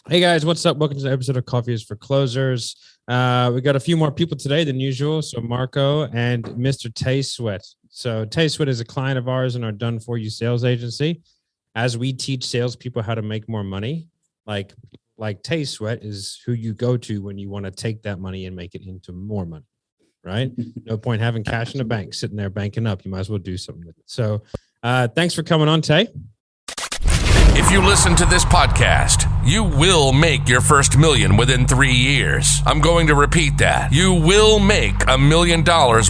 Hey guys, what's up? Welcome to the episode of Coffee is for Closers. We got a few more people today than usual. So Marco and Mr. Tay Sweat. So Tay Sweat is a client of ours in our Done For You sales agency. As we teach salespeople how to make more money, like Tay Sweat is who you go to when you want to take that money and make it into more money, right? No point having cash in the bank sitting there banking up. You might as well do something with it. So thanks for coming on, Tay. If you listen to this podcast, you will make your first million within 3 years. I'm going to repeat that. You will make $1 million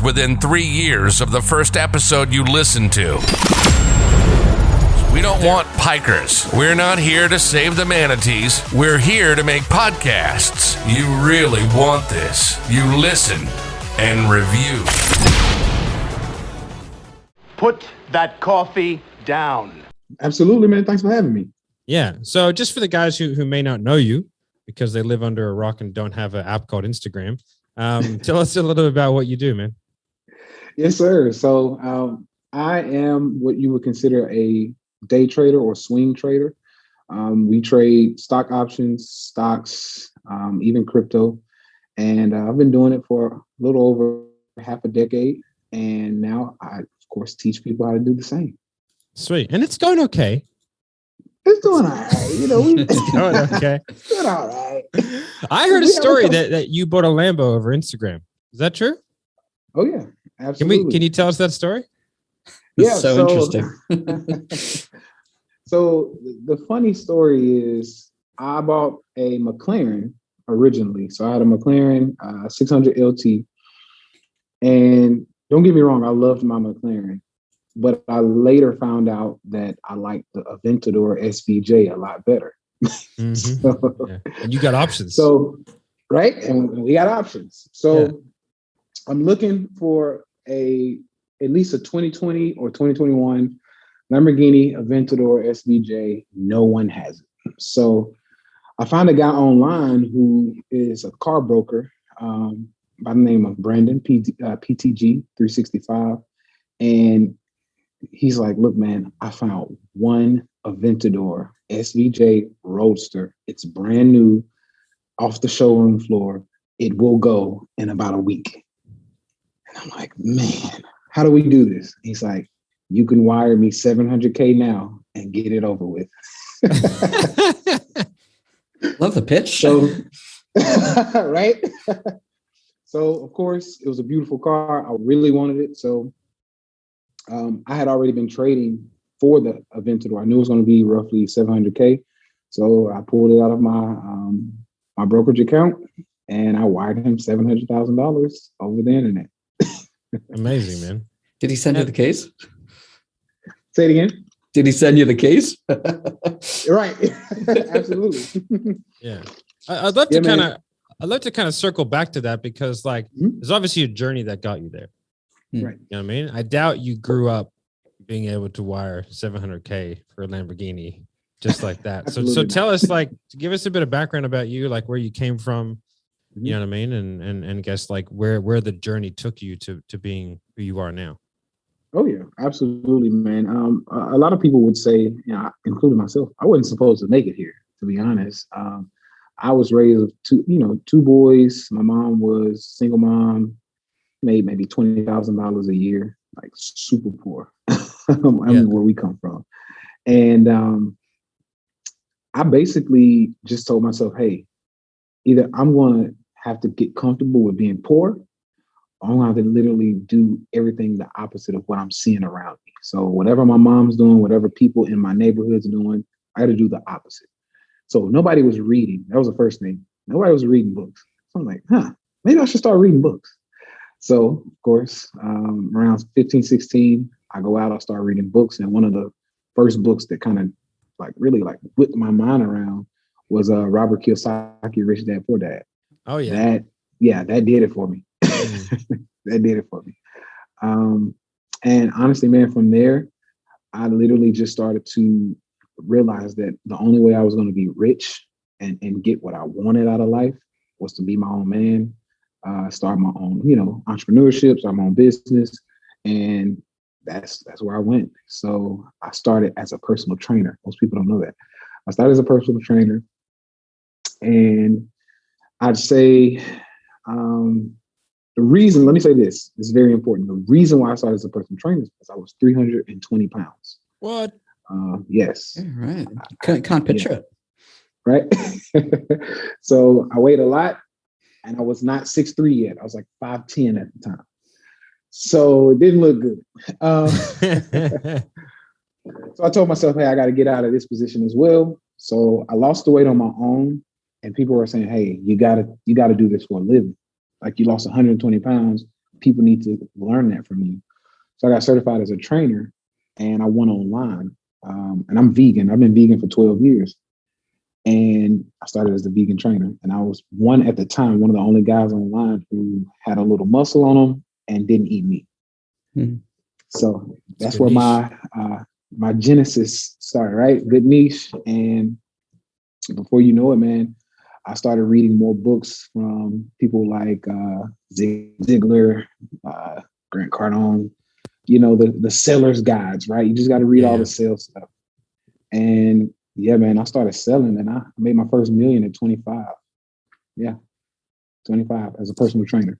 within 3 years of the first episode you listen to. We don't want pikers. We're not here to save the manatees. We're here to make podcasts. You really want this. You listen and review. Put that coffee down. Absolutely, man. Thanks for having me. Yeah. So just for the guys who may not know you because they live under a rock and don't have an app called Instagram, tell us a little bit about what you do, man. Yes, sir. So I am what you would consider a day trader or swing trader. We trade stock options, stocks, even crypto. And I've been doing it for a little over half a decade. And now I, of course, teach people how to do the same. Sweet. And it's going okay. It's doing all right. You know, it's going okay. It's doing all right. I heard a story that you bought a Lambo over Instagram. Is that true? Oh, yeah. Absolutely. Can you tell us that story? Yeah. So interesting. So the funny story is I bought a McLaren originally. So I had a McLaren 600 LT. And don't get me wrong, I loved my McLaren. But I later found out that I liked the Aventador SVJ a lot better. Mm-hmm. So, yeah. And you got options. So, right? And we got options. So I'm looking for at least a 2020 or 2021 Lamborghini Aventador SVJ. No one has it. So I found a guy online who is a car broker by the name of Brandon, PTG 365. And he's like, look, man, I found one Aventador SVJ Roadster. It's brand new, off the showroom floor. It will go in about a week. And I'm like, man, how do we do this? He's like, you can wire me $700K now and get it over with. Love the pitch. So, right? So, of course, it was a beautiful car. I really wanted it. So I had already been trading for the Aventador. I knew it was going to be roughly $700K. So I pulled it out of my brokerage account and I wired him $700,000 over the internet. Amazing, man. Did he send you the case? Say it again. Did he send you the case? Right. Absolutely. Yeah. I'd love to kind of circle back to that because there's obviously a journey that got you there. Right. You know what I mean? I doubt you grew up being able to wire $700K for a Lamborghini just like that. So tell us, give us a bit of background about you, like where you came from, you know what I mean? And guess like where the journey took you to being who you are now. Oh yeah, absolutely, man. A lot of people would say, you know, including myself, I wasn't supposed to make it here, to be honest. I was raised with two boys. My mom was single mom. Made maybe $20,000 a year, like super poor. I mean, where we come from. And I basically just told myself, hey, either I'm going to have to get comfortable with being poor, or I'm going to have to literally do everything the opposite of what I'm seeing around me. So whatever my mom's doing, whatever people in my neighborhood's doing, I had to do the opposite. So nobody was reading. That was the first thing. Nobody was reading books. So I'm like, maybe I should start reading books. So, of course, around 15, 16, I go out, I start reading books. And one of the first books that kind of really whipped my mind around was Robert Kiyosaki, Rich Dad, Poor Dad. Oh, yeah. That did it for me. That did it for me. And honestly, man, from there, I literally just started to realize that the only way I was going to be rich and get what I wanted out of life was to be my own man. Start my own, entrepreneurship, start my own business. And that's where I went. So I started as a personal trainer. Most people don't know that. I started as a personal trainer. And I'd say the reason, let me say this is very important. The reason why I started as a personal trainer is because I was 320 pounds. What? Yes. Yeah, right. Can't picture it. Right. So I weighed a lot and I was not 6'3" yet. I was like 5'10" at the time. So it didn't look good. So I told myself, hey, I got to get out of this position as well. So I lost the weight on my own, and people were saying, hey, you gotta do this for a living. Like, you lost 120 pounds. People need to learn that from you. So I got certified as a trainer, and I went online. And I'm vegan. I've been vegan for 12 years. And I started as a vegan trainer. And I was at the time, one of the only guys online who had a little muscle on him and didn't eat meat. Mm-hmm. So that's where my genesis started, right? Good niche. And before you know it, man, I started reading more books from people like Zig Ziglar, Grant Cardone, the seller's guides, right? You just got to read all the sales stuff. And yeah, man, I started selling and I made my first million at 25. Yeah, 25 as a personal trainer.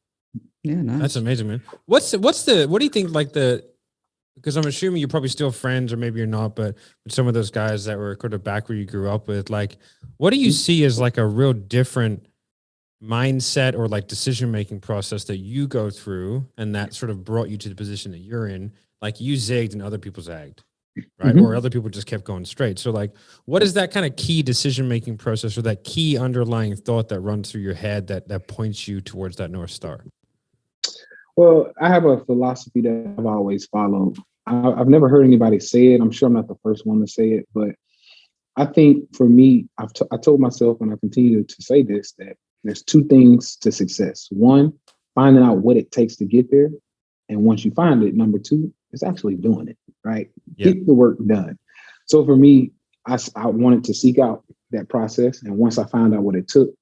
Yeah, nice. That's amazing, man. What do you think, because I'm assuming you're probably still friends, or maybe you're not, but with some of those guys that were kind of back where you grew up with, like, what do you see as like a real different mindset or like decision-making process that you go through and that sort of brought you to the position that you're in? Like, you zigged and other people zagged, right? Or other people just kept going straight. So like, what is that kind of key decision-making process or that key underlying thought that runs through your head that points you towards that North Star? Well, I have a philosophy that I've always followed. I've never heard anybody say it. I'm sure I'm not the first one to say it, but I think for me, I told myself, and I continue to say this, that there's two things to success. One, finding out what it takes to get there. And once you find it, number two, is actually doing it, right? Yeah. Get the work done. So for me, I wanted to seek out that process. And once I found out what it took,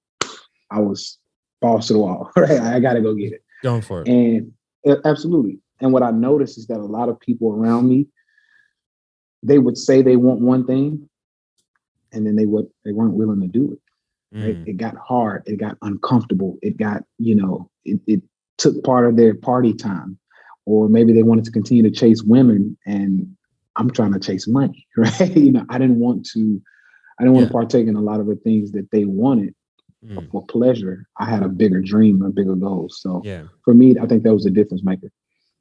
I was balls to the wall, right? I got to go get it. Going for it. And absolutely. And what I noticed is that a lot of people around me, they would say they want one thing, and then they weren't willing to do it. Right? It got hard. It got uncomfortable. It got, it took part of their party time, or maybe they wanted to continue to chase women, and I'm trying to chase money, right? I didn't want to partake in a lot of the things that they wanted for pleasure. I had a bigger dream, a bigger goal. So for me, I think that was a difference maker.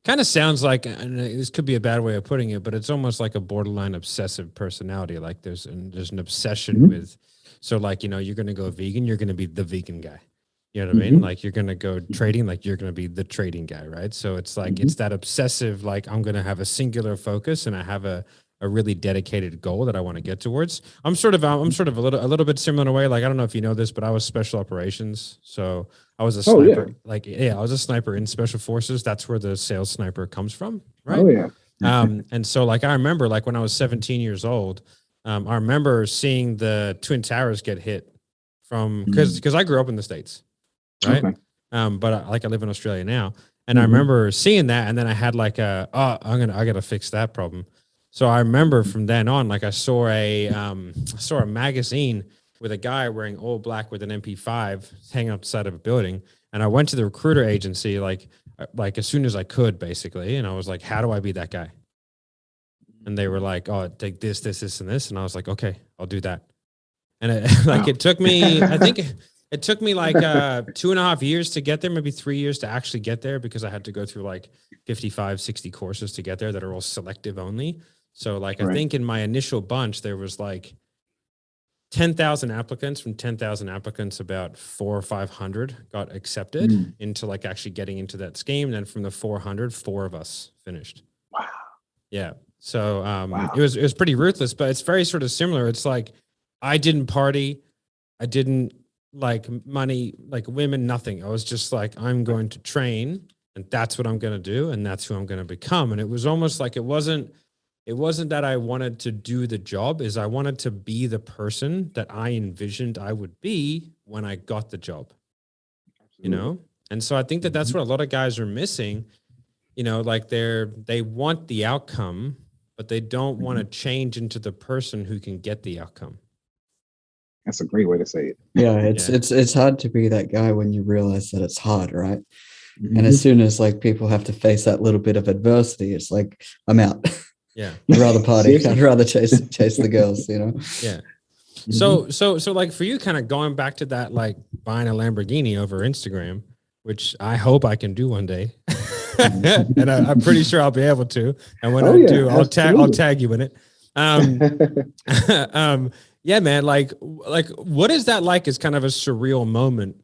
Kind of sounds like, and this could be a bad way of putting it, but it's almost like a borderline obsessive personality. Like there's an obsession with, so like, you're going to go vegan, you're going to be the vegan guy. You know what I mean? Like, you're going to go trading, like you're going to be the trading guy, right? So it's like, it's that obsessive, like, I'm going to have a singular focus and I have a really dedicated goal that I want to get towards. I'm sort of a little bit similar in a way. Like, I don't know if you know this, but I was special operations. So I was a sniper. I was a sniper in special forces. That's where the sales sniper comes from. Right. Oh yeah. And so like, I remember like when I was 17 years old, I remember seeing the Twin Towers get hit from, cause I grew up in the States. Right. Okay. But I live in Australia now. And I remember seeing that. And then I had like I got to fix that problem. So I remember from then on, like I saw a magazine with a guy wearing all black with an MP5 hanging outside of a building. And I went to the recruiter agency, like as soon as I could, basically. And I was like, how do I be that guy? And they were like, oh, take this, this, this, and this. And I was like, okay, I'll do that. And it took me, I think it took me like 2.5 years to get there, maybe 3 years to actually get there, because I had to go through like 55, 60 courses to get there that are all selective only. So like, I think in my initial bunch, there was like 10,000 applicants. From 10,000 applicants, about 400 or 500 got accepted into like actually getting into that scheme. And then from the 400, 4 of us finished. Wow. Yeah. So it was pretty ruthless, but it's very sort of similar. It's like, I didn't party. I didn't like money, like women, nothing. I was just like, I'm going to train, and that's what I'm going to do. And that's who I'm going to become. And it was almost like, it wasn't that I wanted to do the job, is I wanted to be the person that I envisioned I would be when I got the job, And so I think that that's what a lot of guys are missing, like they want the outcome, but they don't want to change into the person who can get the outcome. That's a great way to say it. Yeah, it's hard to be that guy when you realize that it's hard, right? Mm-hmm. And as soon as like people have to face that little bit of adversity, it's like, I'm out. Yeah. I'd rather party. Seriously. I'd rather chase the girls, you know? Yeah. Mm-hmm. So like for you, kind of going back to that, like buying a Lamborghini over Instagram, which I hope I can do one day. And I'm pretty sure I'll be able to. And when I do, I'll tag you in it. Yeah, man. Like what is that like? Is kind of a surreal moment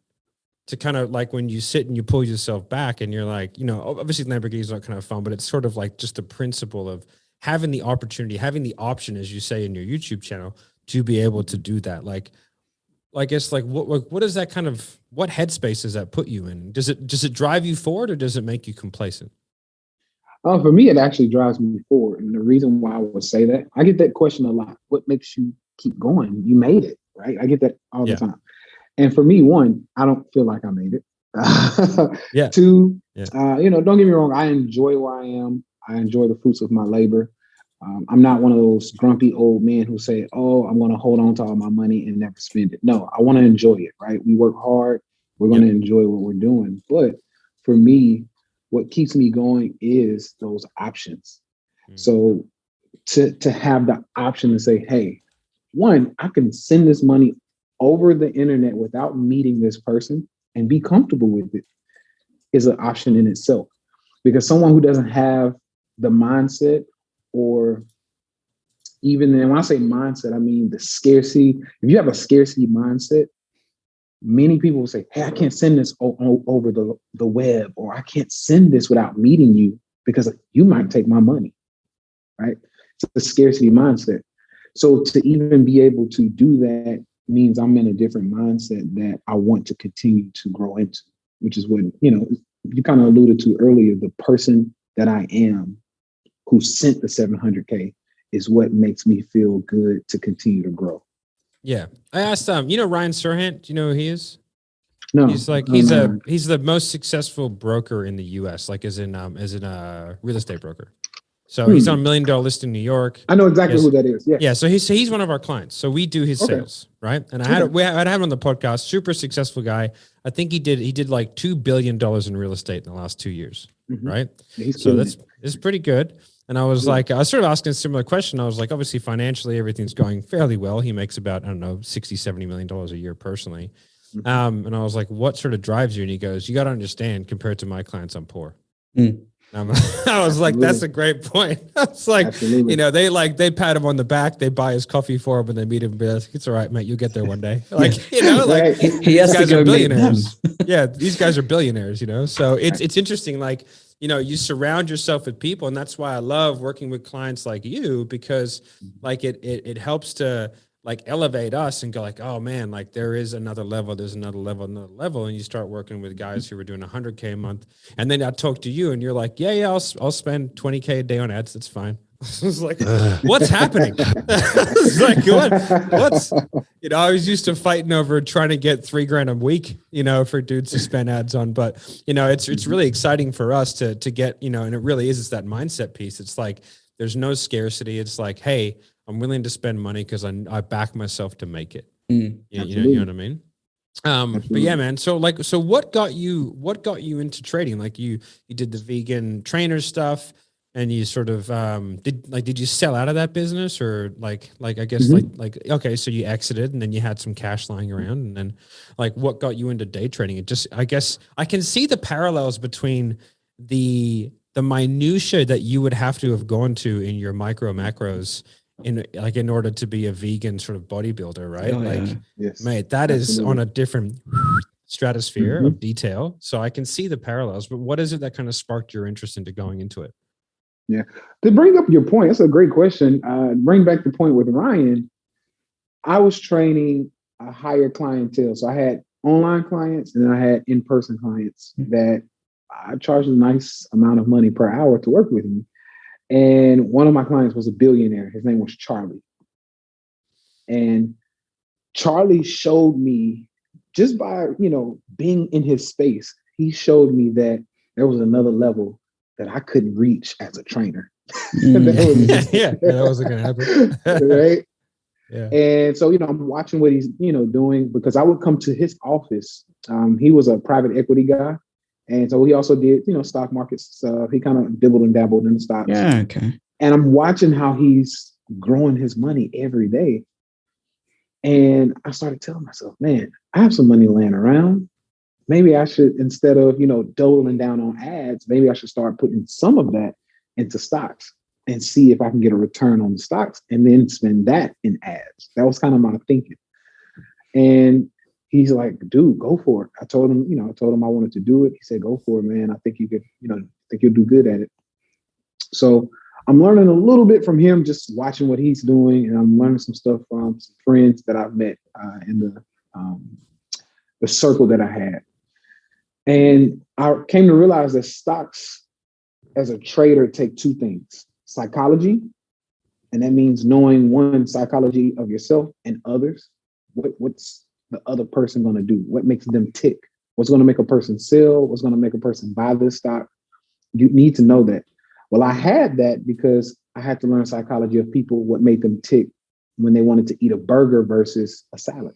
to kind of like when you sit and you pull yourself back and you're like, you know, obviously Lamborghinis are kind of fun, but it's sort of like just the principle of having the opportunity, having the option, as you say in your YouTube channel, to be able to do that. Like, I guess like what is that kind of, what headspace does that put you in? Does it drive you forward or does it make you complacent? For me, it actually drives me forward. And the reason why I would say that, I get that question a lot. What makes you keep going? You made it, right? I get that all the time. And for me, one, I don't feel like I made it. Yeah. Two, you know, don't get me wrong. I enjoy where I am. I enjoy the fruits of my labor. I'm not one of those grumpy old men who say, oh, I'm going to hold on to all my money and never spend it. No, I want to enjoy it, right? We work hard. We're going to enjoy what we're doing. But for me, what keeps me going is those options. So to have the option to say, hey, one, I can send this money over the internet without meeting this person and be comfortable with it is an option in itself. Because someone who doesn't have the mindset, or even, and when I say mindset, I mean the scarcity. If you have a scarcity mindset, many people will say, hey, I can't send this over the web, or I can't send this without meeting you because you might take my money, right? It's a scarcity mindset. So to even be able to do that means I'm in a different mindset that I want to continue to grow into, which is what, you know, you kind of alluded to earlier. The person that I am who sent the 700K is what makes me feel good to continue to grow. Yeah. I asked, you know, Ryan Serhnant, do you know who he is? No, he's like, he's the most successful broker in the US, like as in a real estate broker. So he's on $1 Million List in New York. I know exactly who that is. Yeah. Yeah. So he's one of our clients. So we do his sales, right? And I had him on the podcast, super successful guy. I think he did like $2 billion in real estate in the last 2 years. Right. Yeah, so it's pretty good. And I was like, I was sort of asking a similar question. I was like, obviously financially, everything's going fairly well. He makes about, I don't know, $60-70 million a year personally. And I was like, what sort of drives you? And he goes, you got to understand, compared to my clients, I'm poor. I was like, that's a great point. It's like, you know, they pat him on the back, they buy his coffee for him, and they meet him and be like, it's all right, mate, you'll get there one day. Like, you know, like he has to go billionaires. Yeah, these guys are billionaires, you know. So it's interesting, like, you know, you surround yourself with people, and that's why I love working with clients like you, because like it helps to like elevate us and go like, oh man, like there is another level, there's another level. And you start working with guys who are doing 100K a month. And then I talk to you and you're like, yeah, I'll spend 20K a day on ads. That's fine. I was like, what's happening? It's like, what's, you know, I was used to fighting over trying to get $3,000 a week, you know, for dudes to spend ads on. But, you know, it's really exciting for us to get, you know, and it really is, it's that mindset piece. It's like, there's no scarcity. It's like, hey, I'm willing to spend money because I back myself to make it. You know what I mean? But yeah, man. So what got you into trading? Like you did the vegan trainer stuff, and you sort of did you sell out of that business, or like I guess like okay, so you exited and then you had some cash lying around, and then like what got you into day trading? It just, I guess I can see the parallels between the minutia that you would have to have gone to in your macros in order to be a vegan sort of bodybuilder, right? Mate, that is on a different stratosphere of detail. So I can see the parallels, but what is it that kind of sparked your interest into going into it? Yeah. To bring up your point, that's a great question. Bring back the point with Ryan. I was training a higher clientele. So I had online clients and I had in-person clients that I charged a nice amount of money per hour to work with me. And one of my clients was a billionaire. His name was Charlie. And Charlie showed me, just by, you know, being in his space, he showed me that there was another level that I couldn't reach as a trainer. That wasn't going to happen. Right? Yeah. And so, I'm watching what he's, doing, because I would come to his office. He was a private equity guy. And so he also did, stock market stuff. He kind of dibbled and dabbled in the stocks. Yeah. Okay. And I'm watching how he's growing his money every day. And I started telling myself, man, I have some money laying around. Maybe I should, instead of, doling down on ads, maybe I should start putting some of that into stocks and see if I can get a return on the stocks and then spend that in ads. That was kind of my thinking. And he's like, dude, go for it. I told him I wanted to do it. He said, go for it, man. I think you could, I think you'll do good at it. So I'm learning a little bit from him, just watching what he's doing. And I'm learning some stuff from some friends that I've met in the circle that I had. And I came to realize that stocks as a trader take two things: psychology, and that means knowing one, psychology of yourself and others. What's the other person going to do? What makes them tick? What's going to make a person sell? What's going to make a person buy this stock? You need to know that. Well, I had that because I had to learn psychology of people, what made them tick when they wanted to eat a burger versus a salad.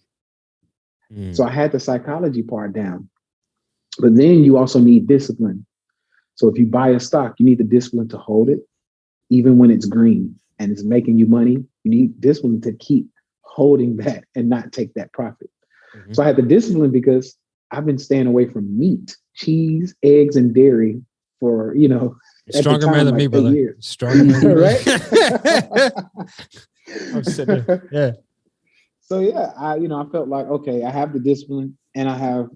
So I had the psychology part down. But then you also need discipline. So if you buy a stock, you need the discipline to hold it, even when it's green and it's making you money. You need discipline to keep holding that and not take that profit. Mm-hmm. So I had the discipline because I've been staying away from meat, cheese, eggs, and dairy for, stronger man than me, brother. Years. Stronger man than right? I'm sitting there. Yeah. So yeah, I felt like, okay, I have the discipline and I have,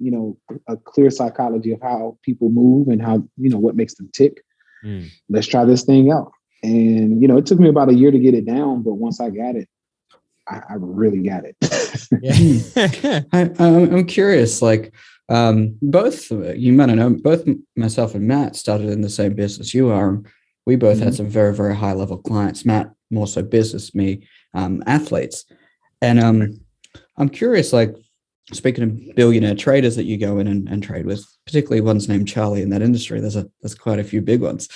a clear psychology of how people move and how, what makes them tick. Let's try this thing out. And, it took me about a year to get it down, but once I got it, I really got it. I'm curious, both, you might know, both myself and Matt started in the same business you are. We both had some very, very high level clients. Matt, more so business, me, athletes. And I'm curious, speaking of billionaire traders that you go in and trade with, particularly one's named Charlie in that industry, there's quite a few big ones.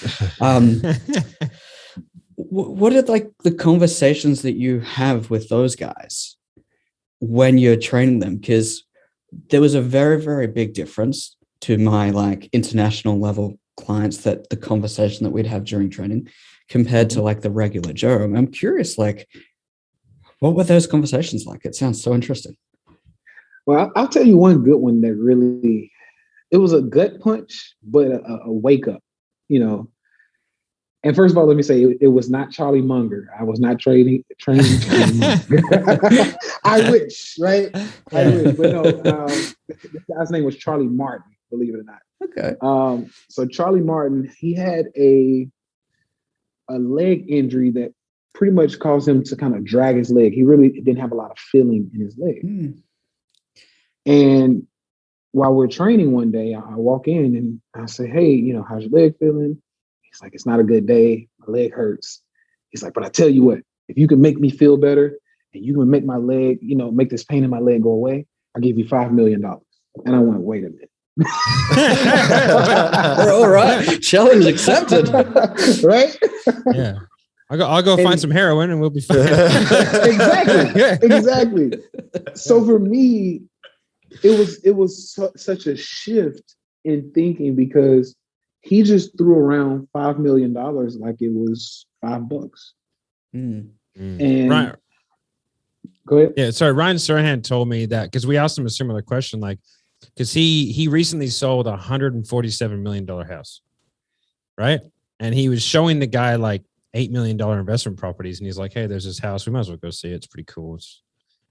What are the conversations that you have with those guys when you're training them? Because there was a very, very big difference to my international level clients, that the conversation that we'd have during training compared to the regular Joe. I'm curious, what were those conversations like? It sounds so interesting. Well, I'll tell you one good one that really, it was a gut punch, but a wake up, And first of all, let me say, it was not Charlie Munger. I was not training Charlie Munger. I wish, right? I wish, but no, the guy's name was Charlie Martin, believe it or not. Okay. So Charlie Martin, he had a leg injury that pretty much caused him to kind of drag his leg. He really didn't have a lot of feeling in his leg. And while we're training one day, I walk in and I say, hey, how's your leg feeling? He's like, it's not a good day. My leg hurts. He's like, but I tell you what, if you can make me feel better and you can make my leg, make this pain in my leg go away, I'll give you $5 million. And I went, wait a minute. All right. Challenge accepted. Right? Yeah. I'll go find some heroin and we'll be fine. Exactly. So for me, it was such a shift in thinking, because he just threw around $5 million like it was $5. And Ryan, go ahead. Yeah, sorry. Ryan Serhnant told me that because we asked him a similar question, because he recently sold a $147 million house, right? And he was showing the guy $8 million investment properties, and he's like, "Hey, there's this house. We might as well go see it. It's pretty cool." It's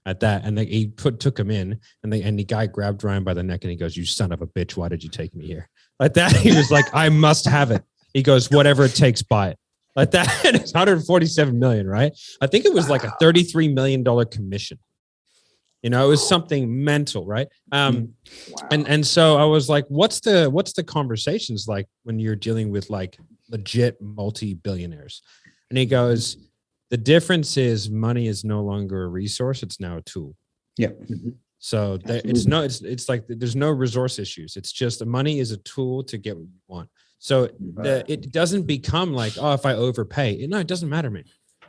at that, and he took him in, and the guy grabbed Ryan by the neck, and he goes, "You son of a bitch! Why did you take me here?" Like that. He was like, "I must have it." He goes, "Whatever it takes, buy it." Like that. And it's 147 million, right? I think it was a $33 million commission. It was something mental, right? Wow. And so I was like, what's the conversations like when you're dealing with legit multi-billionaires? And he goes, the difference is money is no longer a resource, it's now a tool. Yeah. So it's like there's no resource issues. It's just the money is a tool to get what you want. So it doesn't become if I overpay. No, it doesn't matter, man.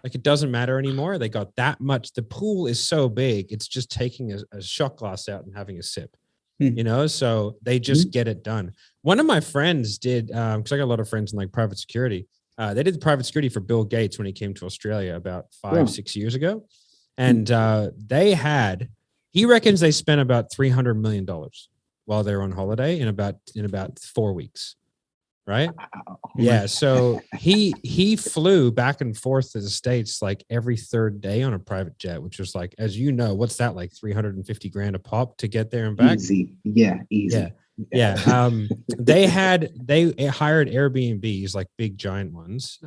Like it doesn't matter anymore. They got that much. The pool is so big. It's just taking a shot glass out and having a sip, you know? So they just get it done. One of my friends did, cause I got a lot of friends in like private security. They did the private security for Bill Gates when he came to Australia about 5-6 years ago. And he reckons they spent about $300 million while they were on holiday in about 4 weeks. Right. Yeah. So he flew back and forth to the States like every third day on a private jet, which was like, as you know, what's that, like 350 grand a pop to get there and back? Easy. Yeah. Easy. Yeah. They hired Airbnbs, like big giant ones,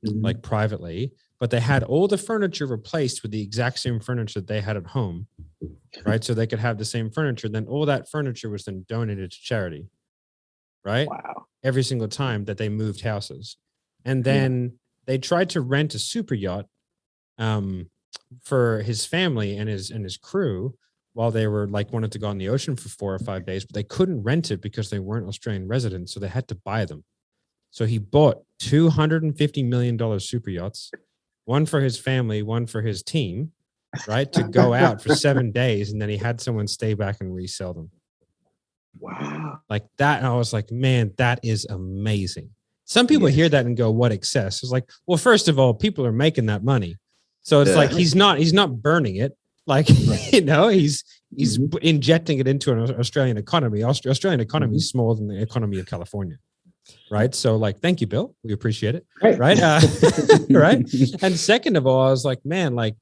like privately, but they had all the furniture replaced with the exact same furniture that they had at home. Right. So they could have the same furniture. Then all that furniture was then donated to charity. Right. Wow. Every single time that they moved houses. And then they tried to rent a super yacht for his family and his crew while they were like wanted to go on the ocean for 4 or 5 days, but they couldn't rent it because they weren't Australian residents. So they had to buy them. So he bought $250 million super yachts, one for his family, one for his team, right? To go out for 7 days. And then he had someone stay back and resell them. Wow. Like that. And I was like, man, that is amazing. Some people hear that and go, what excess? It's like, well, first of all, people are making that money. So it's like, he's not burning it. Like, you know, he's injecting it into an Australian economy. Australian economy is smaller than the economy of California. Right. So like, thank you, Bill. We appreciate it. Right. Right. And second of all, I was like, man, like,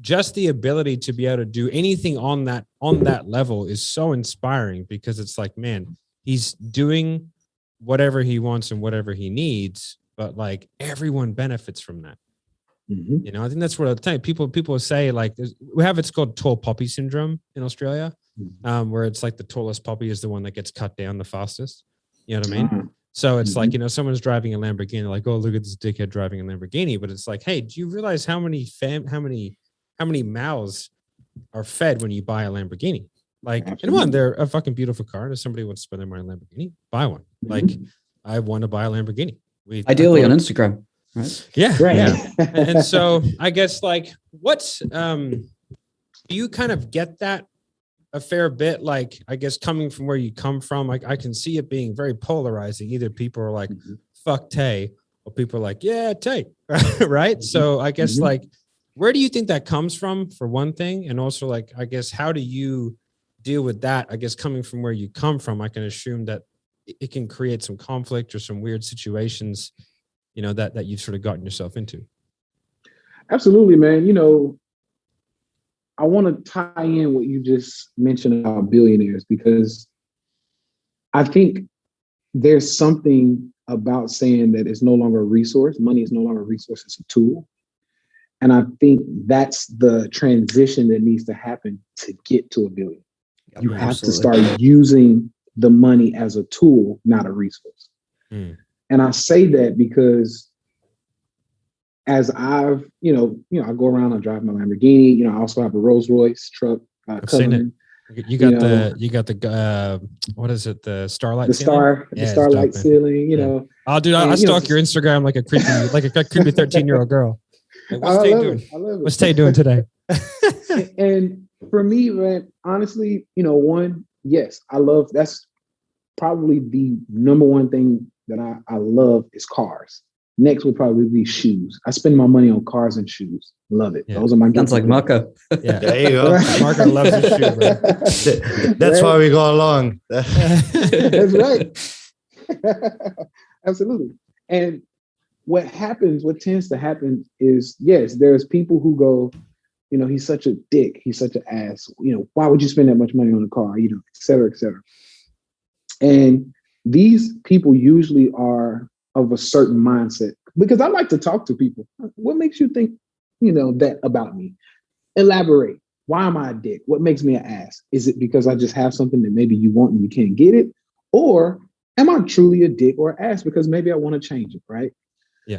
just the ability to be able to do anything on that level is so inspiring, because it's like, man, he's doing whatever he wants and whatever he needs, but like everyone benefits from that. You know, I think that's what I'll tell you. People say like it's called tall poppy syndrome in Australia, where it's like the tallest poppy is the one that gets cut down the fastest. You know what I mean? So it's like, you know, someone's driving a Lamborghini, like, oh, look at this dickhead driving a Lamborghini. But it's like, hey, do you realize how many mouths are fed when you buy a Lamborghini? Like, and one, they're a fucking beautiful car. And if somebody wants to spend their money on a Lamborghini, buy one. Like, I want to buy a Lamborghini. Ideally on Instagram, right? Yeah. Right. Yeah. And so I guess like, what's, do you kind of get that a fair bit? Like, I guess coming from where you come from, like I can see it being very polarizing. Either people are like, fuck Tay, or people are like, yeah, Tay. Right. So I guess like, where do you think that comes from, for one thing? And also like, I guess, how do you deal with that? I guess coming from where you come from, I can assume that it can create some conflict or some weird situations, you know, that you've sort of gotten yourself into. Absolutely, man. You know, I want to tie in what you just mentioned about billionaires, because I think there's something about saying that it's no longer a resource. Money is no longer a resource, it's a tool. And I think that's the transition that needs to happen to get to a billion. You have to start using the money as a tool, not a resource. And I say that because as I've, I go around, I drive my Lamborghini, I also have a Rolls Royce truck. I've seen it. You got the what is it? The starlight. The starlight ceiling. You know. Oh, dude, I stalk your Instagram like a creepy 13-year-old girl. Like, what's Tay doing? I love it. What's Tay doing today? And for me, man, honestly, one, yes, I love. That's probably the number one thing that I love is cars. Next would probably be shoes. I spend my money on cars and shoes. Love it. Yeah. Those are my. Sounds like Marco. Yeah, there you go. Marco loves his shoe, bro. That's why we go along. That's right. Absolutely. And what tends to happen is, yes, there's people who go, he's such a dick. He's such an ass. Why would you spend that much money on a car? Et cetera, et cetera. And these people usually are of a certain mindset, because I like to talk to people. What makes you think, that about me? Elaborate. Why am I a dick? What makes me an ass? Is it because I just have something that maybe you want and you can't get it? Or am I truly a dick or an ass because maybe I want to change it, right? Yeah.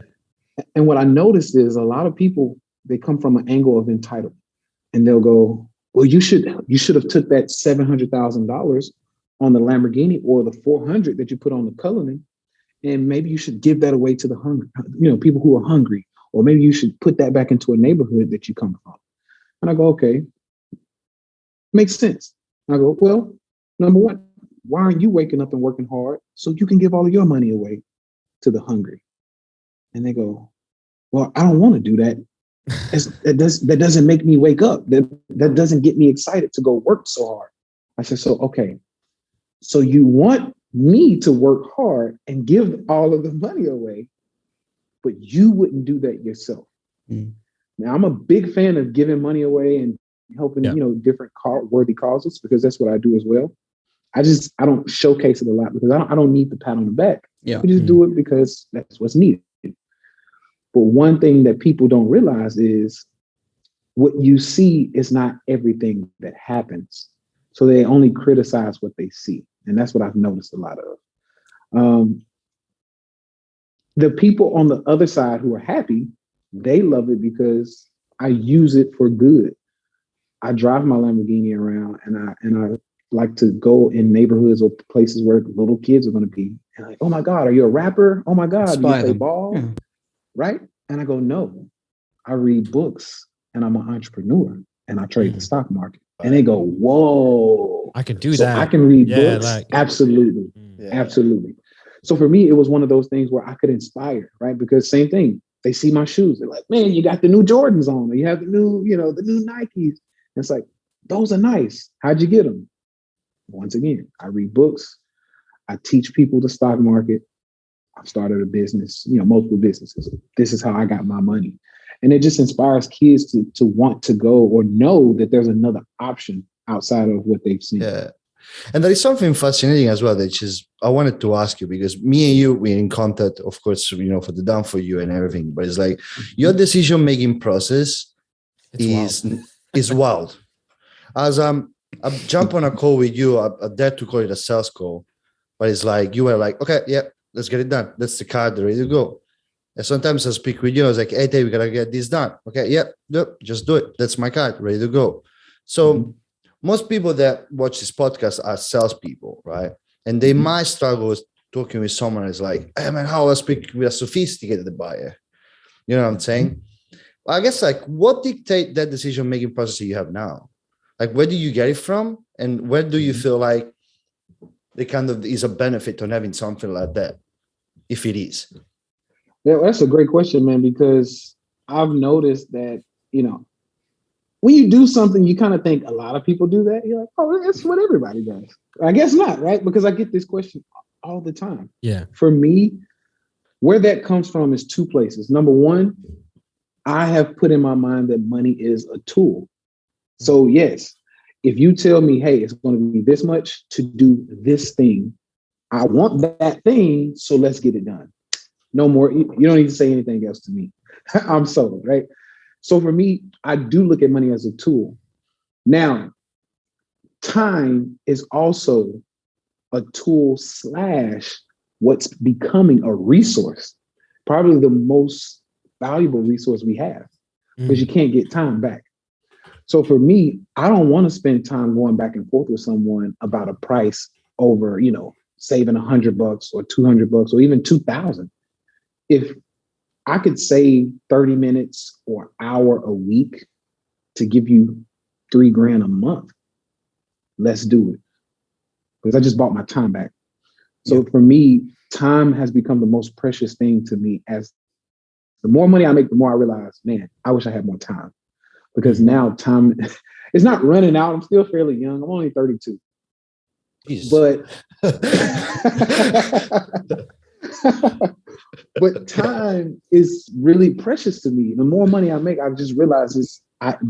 And what I noticed is a lot of people, they come from an angle of entitlement, and they'll go, well, you should have took that $700,000 on the Lamborghini or the 400 that you put on the Cullinan, and maybe you should give that away to the hungry, people who are hungry, Or maybe you should put that back into a neighborhood that you come from. And I go, okay, makes sense. I go, well, number one, why aren't you waking up and working hard so you can give all of your money away to the hungry? And they go, well, I don't want to do that. That doesn't make me wake up. That doesn't get me excited to go work so hard. I said, so, okay. So you want me to work hard and give all of the money away, but you wouldn't do that yourself. Mm. Now, I'm a big fan of giving money away and helping, different worthy causes, because that's what I do as well. I don't showcase it a lot because I don't need the pat on the back. Yeah. We just do it because that's what's needed. But one thing that people don't realize is what you see is not everything that happens. So they only criticize what they see. And that's what I've noticed a lot of. The people on the other side who are happy, they love it because I use it for good. I drive my Lamborghini around and I like to go in neighborhoods or places where little kids are going to be. And like, oh my God, are you a rapper? Oh my God, do you play ball? Yeah. Right? And I go, no, I read books and I'm an entrepreneur and I trade the stock market. And they go, whoa. I can do that. I can read books. Absolutely. Yeah. Absolutely. So for me, it was one of those things where I could inspire, right? Because same thing, they see my shoes. They're like, man, you got the new Jordans on, or you have the new Nikes. And it's like, those are nice. How'd you get them? Once again, I read books. I teach people the stock market. I've started a business, multiple businesses. This is how I got my money. And it just inspires kids to want to go or know that there's another option outside of what they've seen. Yeah. And there is something fascinating as well, which is I wanted to ask you, because me and you, we're in contact, of course, for the Done For You and everything. But it's like your decision-making process is wild. As I jump on a call with you, I dare to call it a sales call, but it's like you were like, okay, yeah, let's get it done. That's the card, ready to go. And sometimes I speak with you, I was like, hey, Tay, we gotta get this done. Okay, yep, just do it. That's my card, ready to go. So most people that watch this podcast are salespeople, right? And they might struggle with talking with someone who's like, hey man, how do I speak with a sophisticated buyer? You know what I'm saying? I guess what dictate that decision-making process that you have now? Like, where do you get it from? And where do you feel like there kind of is a benefit on having something like that, if it is? Yeah, that's a great question, man, because I've noticed that, when you do something, you kind of think a lot of people do that. You're like, oh, that's what everybody does. I guess not, right? Because I get this question all the time. Yeah. For me, where that comes from is two places. Number one, I have put in my mind that money is a tool. So yes, if you tell me, hey, it's going to be this much to do this thing, I want that thing, so let's get it done. No more. You don't need to say anything else to me. I'm sold, right? So for me, I do look at money as a tool. Now, time is also a tool / what's becoming a resource, probably the most valuable resource we have, because you can't get time back. So for me, I don't want to spend time going back and forth with someone about a price over, saving $100 or $200 or even $2,000. If I could save 30 minutes or hour a week to give you $3,000 a month, let's do it. Because I just bought my time back. So for me, time has become the most precious thing to me. As the more money I make, the more I realize, man, I wish I had more time. Because now time is not running out. I'm still fairly young. I'm only 32. Jesus. But time is really precious to me. The more money I make, I've just realized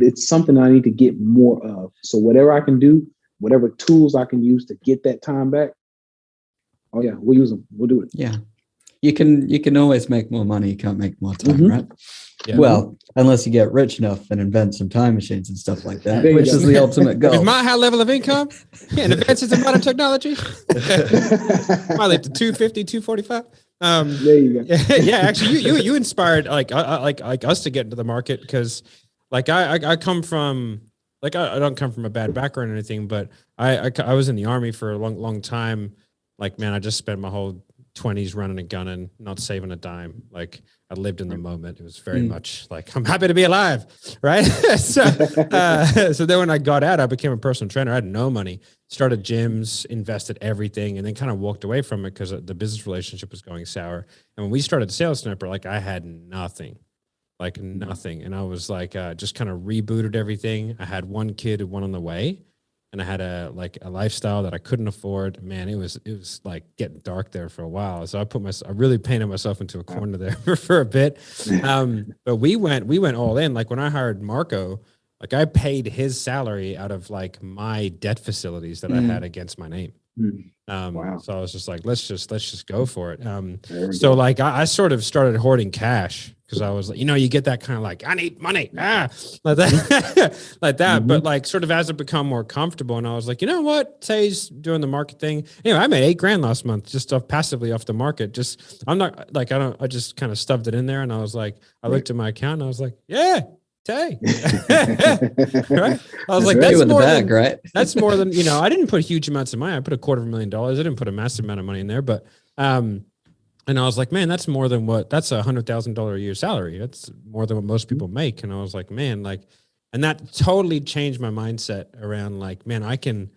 it's something I need to get more of. So whatever I can do, whatever tools I can use to get that time back, oh yeah, we'll use them. We'll do it. Yeah. You can always make more money. You can't make more time, right? Yeah. Well, unless you get rich enough and invent some time machines and stuff like that, which is the ultimate goal. With my high level of income and advances in modern technology, probably to 250, 245. There you go. Yeah, actually, you inspired like us to get into the market, because I come from I don't come from a bad background or anything, but I was in the Army for a long time. Like, man, I just spent my whole 20s running and gunning, not saving a dime. Like I lived in the moment. It was very much like, I'm happy to be alive. Right. So then when I got out, I became a personal trainer. I had no money, started gyms, invested everything, and then kind of walked away from it because the business relationship was going sour. And when we started Sales Sniper, like I had nothing. And I was like, just kind of rebooted everything. I had one kid who went on the way, and I had a lifestyle that I couldn't afford. Man, it was like getting dark there for a while. So I really painted myself into a corner there for a bit. But we went all in. Like when I hired Marco, like I paid his salary out of like my debt facilities that I had against my name. Wow. So I was just like, let's just go for it. So like I sort of started hoarding cash because I was like, you get that kind of like, I need money, like that, like that. But like sort of as it become more comfortable, and I was like, you know what, Tay's doing the market thing. Anyway, I made $8,000 last month just passively off the market. I just kind of stuffed it in there, and I was like, I looked at my account, and I was like, yeah. Tay. Right? I was like, that's more than, right? That's more than, I didn't put huge amounts of money. I put $250,000. I didn't put a massive amount of money in there, but, and I was like, man, that's more than that's $100,000 a year salary. That's more than what most people make. And I was like, man, and that totally changed my mindset around like, man, I can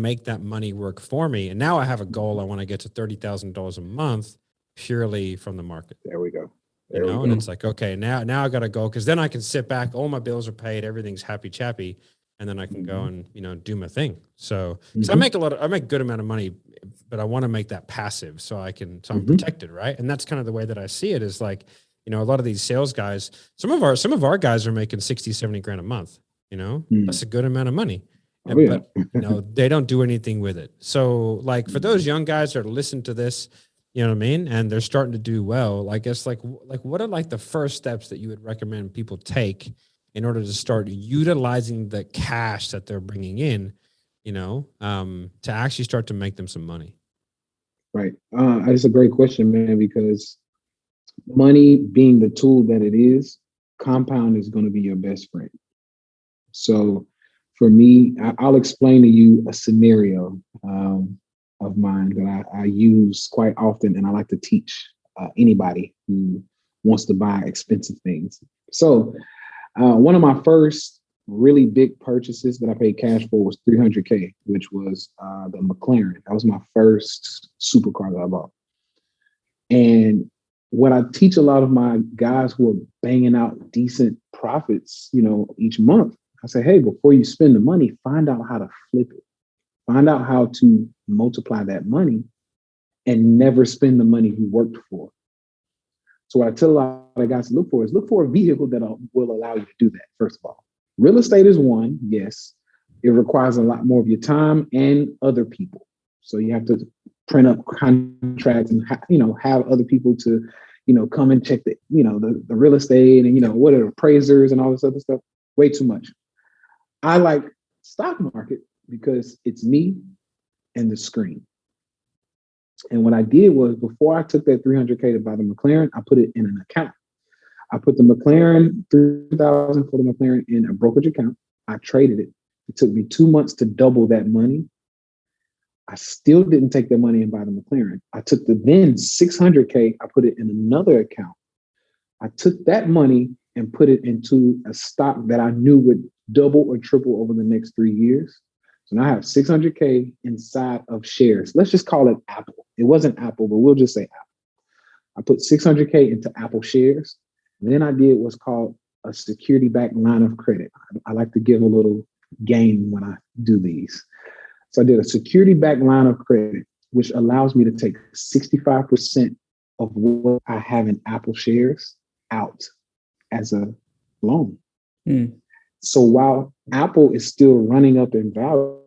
make that money work for me. And now I have a goal. I want to get to $30,000 a month purely from the market. There we go. And it's like, okay, now I got to go. Cause then I can sit back. All my bills are paid. Everything's happy chappy. And then I can go and, do my thing. So, I make a good amount of money, but I want to make that passive so I'm protected. Right. And that's kind of the way that I see it is like, a lot of these sales guys, some of our guys are making 60, 70 grand a month, that's a good amount of money. But they don't do anything with it. So like for those young guys that listen to this, you know what I mean? And they're starting to do well. I guess like what are like the first steps that you would recommend people take in order to start utilizing the cash that they're bringing in, to actually start to make them some money? Right. That's a great question, man, because money being the tool that it is, compound is going to be your best friend. So for me, I'll explain to you a scenario of mine that I use quite often, and I like to teach anybody who wants to buy expensive things. So one of my first really big purchases that I paid cash for was $300K, which was the McLaren. That was my first supercar that I bought. And what I teach a lot of my guys who are banging out decent profits, each month, I say, hey, before you spend the money, find out how to flip it. Find out how to multiply that money and never spend the money you worked for. So what I tell a lot of guys to look for a vehicle that will allow you to do that, first of all. Real estate is one, yes. It requires a lot more of your time and other people. So you have to print up contracts and, have other people to, come and check the real estate and, what are appraisers and all this other stuff. Way too much. I like stock market because it's me and the screen. And what I did was before I took that $300K to buy the McLaren, I put it in an account. I put the McLaren, $3,000 for the McLaren in a brokerage account. I traded it. It took me 2 months to double that money. I still didn't take that money and buy the McLaren. I took the then $600K, I put it in another account. I took that money and put it into a stock that I knew would double or triple over the next 3 years. So now I have $600K inside of shares. Let's just call it Apple. It wasn't Apple, but we'll just say Apple. I put $600K into Apple shares. And then I did what's called a security-backed line of credit. I like to give a little game when I do these. So I did a security-backed line of credit, which allows me to take 65% of what I have in Apple shares out as a loan. So while Apple is still running up in value,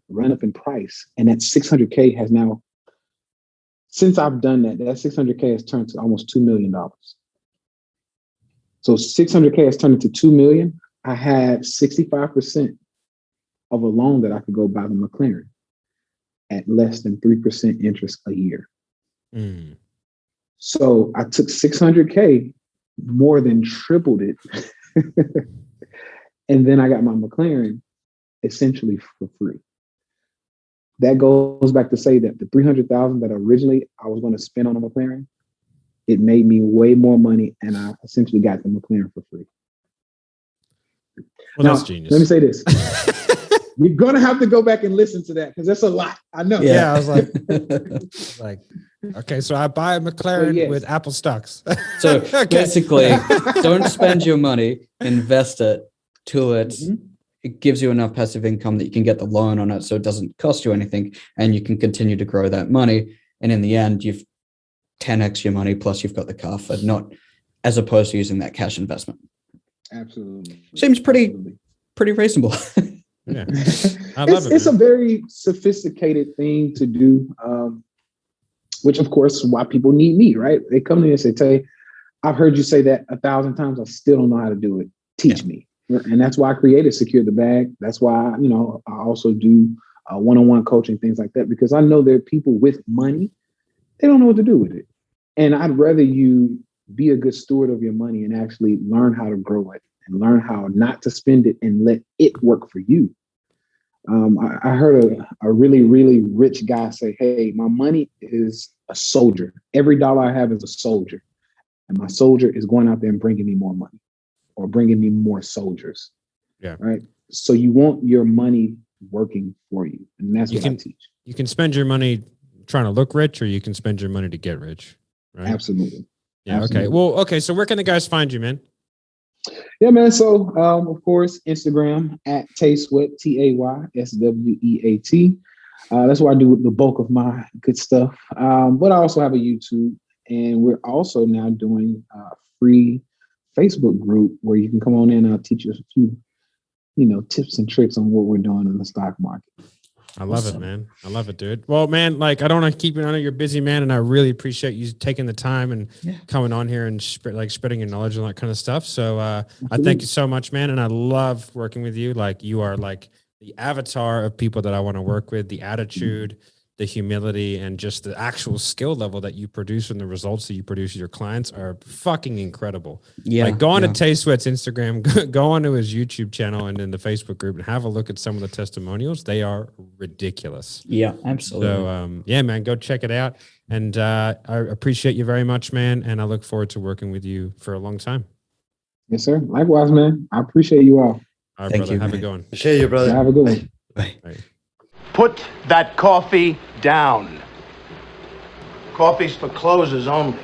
run up in price, and that $600K has now, since I've done that, that $600K has turned to almost $2 million. So $600K has turned into $2 million. I had 65% of a loan that I could go buy the McLaren at less than 3% interest a year. So I took $600K, more than tripled it. And then I got my McLaren essentially for free. that goes back to say that the $300,000 that originally I was going to spend on a McLaren, it made me way more money, and I essentially got the McLaren for free. Well, now, that's genius. Let me say this. You're going to have to go back and listen to that because that's a lot. I know. Yeah, I was like, okay, so I buy a McLaren with Apple stocks. So basically, don't spend your money, invest it till it gives you enough passive income that you can get the loan on it so it doesn't cost you anything and you can continue to grow that money. And in the end, you've 10x your money plus you've got the car for not, as opposed to using that cash investment. Absolutely. Seems pretty reasonable. Yeah, I love it. It's a very sophisticated thing to do, which of course is why people need me, right? They come to me and say, Tay, I've heard you say that 1,000 times. I still don't know how to do it. Teach me. And that's why I created Secure the Bag. That's why, I also do one-on-one coaching, things like that, because I know there are people with money. They don't know what to do with it. And I'd rather you be a good steward of your money and actually learn how to grow it and learn how not to spend it and let it work for you. I heard a really, really rich guy say, hey, my money is a soldier. Every dollar I have is a soldier. And my soldier is going out there and bringing me more money or bringing me more soldiers. Yeah. Right. So you want your money working for you. And that's what I teach. You can spend your money trying to look rich, or you can spend your money to get rich. Right. Absolutely. Yeah. Absolutely. Okay. Well, okay. So where can the guys find you, man? Yeah, man. So, of course, Instagram at Tay Sweat, TAYSWEAT. That's where I do the bulk of my good stuff. But I also have a YouTube, and we're also now doing a free Facebook group where you can come on in and I'll teach you a few, tips and tricks on what we're doing in the stock market. I love it, man. I love it, dude. Well, man, I don't want to keep you on it. You're a busy, man, and I really appreciate you taking the time and coming on here and spreading your knowledge and that kind of stuff. So I thank you so much, man, and I love working with you. You are the avatar of people that I want to work with. The attitude, the humility, and just the actual skill level that you produce and the results that you produce with your clients are fucking incredible. Yeah. Go on to Tay Sweat's Instagram, go onto his YouTube channel and in the Facebook group and have a look at some of the testimonials. They are ridiculous. Yeah, absolutely. So, man, go check it out. And I appreciate you very much, man. And I look forward to working with you for a long time. Yes, sir. Likewise, man. I appreciate you all. All right, brother. Have a good one. Appreciate you, brother. Have a good one. Bye. Put that coffee down. Coffee's for closers only.